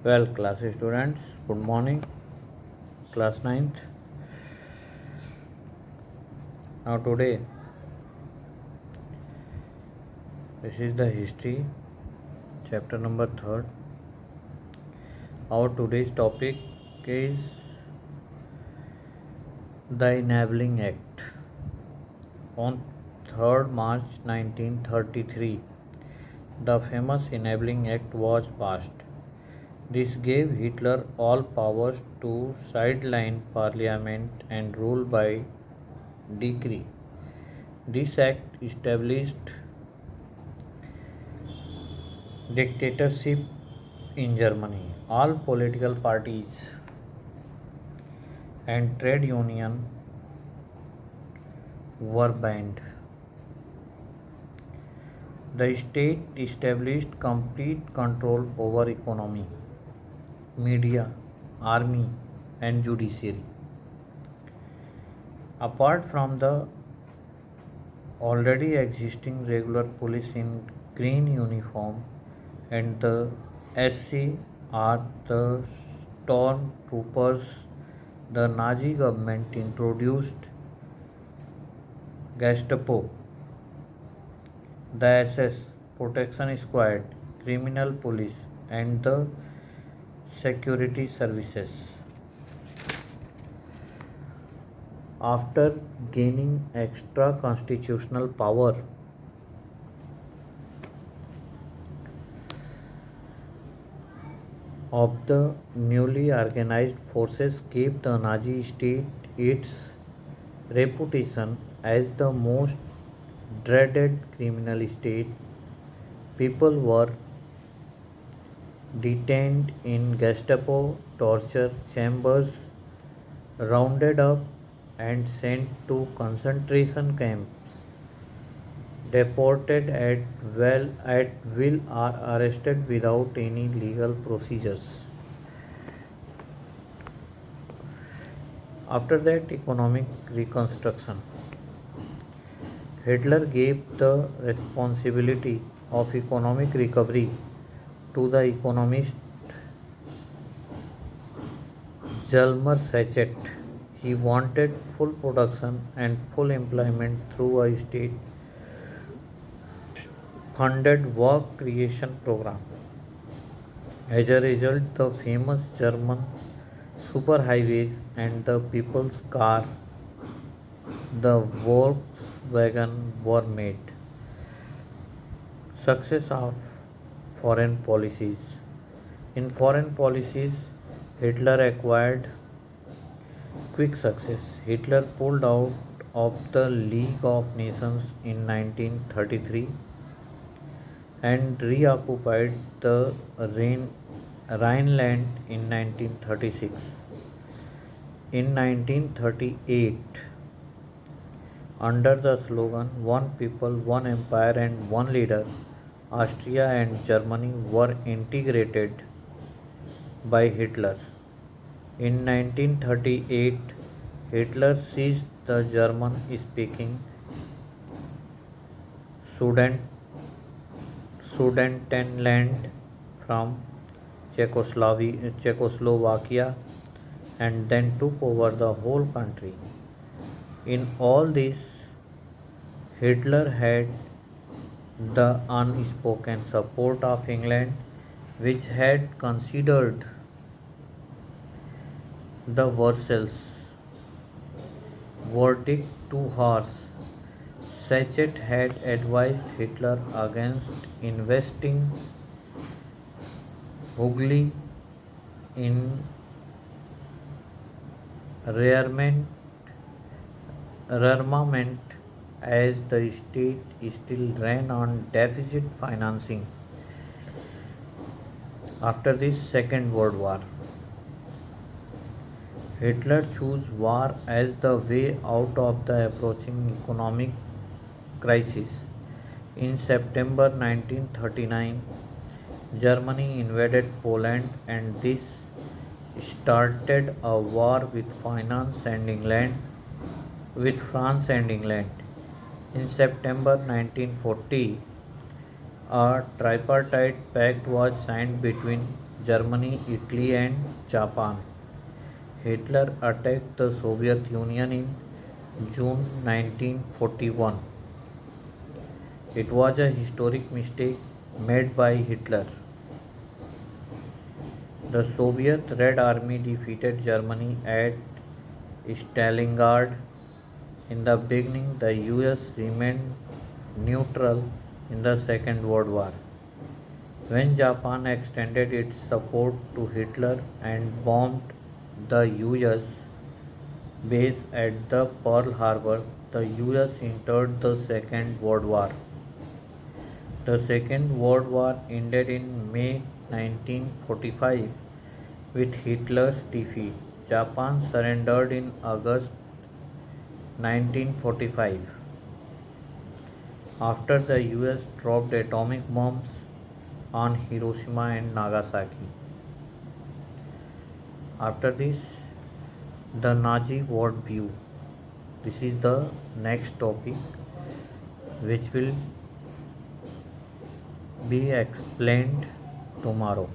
Well, class students, good morning, class ninth. Now, today, this is the history, chapter number 3rd. Our today's topic is the Enabling Act. On 3rd March 1933, the famous Enabling Act was passed. This gave Hitler all powers to sideline parliament and rule by decree. This act established dictatorship in Germany. All political parties and trade union were banned. The state established complete control over economy, media, army, and judiciary. Apart from the already existing regular police in green uniform and the SCR, the stormtroopers, the Nazi government introduced Gestapo, the SS, protection squad, criminal police, and the security services. After gaining extra constitutional power, of the newly organized forces gave the Nazi state its reputation as the most dreaded criminal state. People were detained in Gestapo torture chambers, rounded up and sent to concentration camps, deported at will or arrested without any legal procedures. After that economic reconstruction, Hitler gave the responsibility of economic recovery to the economist Zalmer Sachet. He wanted full production and full employment through a state funded work creation program. As a result, the famous German superhighways and the people's car, the Volkswagen, were made. Success of foreign policies. In foreign policies, Hitler acquired quick success. Hitler pulled out of the League of Nations in 1933 and reoccupied the Rhineland in 1936. In 1938, under the slogan One People, One Empire, and One Leader, Austria and Germany were integrated by Hitler. In 1938, Hitler seized the German speaking Sudetenland from Czechoslovakia and then took over the whole country. In all this, Hitler had the unspoken support of England, which had considered the Versailles verdict too harsh. Sachet had advised Hitler against investing hugely in rearmament, rearmament as the state still ran on deficit financing. After this Second World War, Hitler chose war as the way out of the approaching economic crisis. In September 1939, Germany invaded Poland and this started a war with France and England. In September 1940, a tripartite pact was signed between Germany, Italy, and Japan. Hitler attacked the Soviet Union in June 1941. It was a historic mistake made by Hitler. The Soviet Red Army defeated Germany at Stalingrad. In the beginning, the US remained neutral in the Second World War. When Japan extended its support to Hitler and bombed the US base at the Pearl Harbor, the US entered the Second World War. The Second World War ended in May 1945 with Hitler's defeat. Japan surrendered in August 1945 after the US dropped atomic bombs on Hiroshima and Nagasaki. After this, the Nazi worldview. This is the next topic which will be explained tomorrow.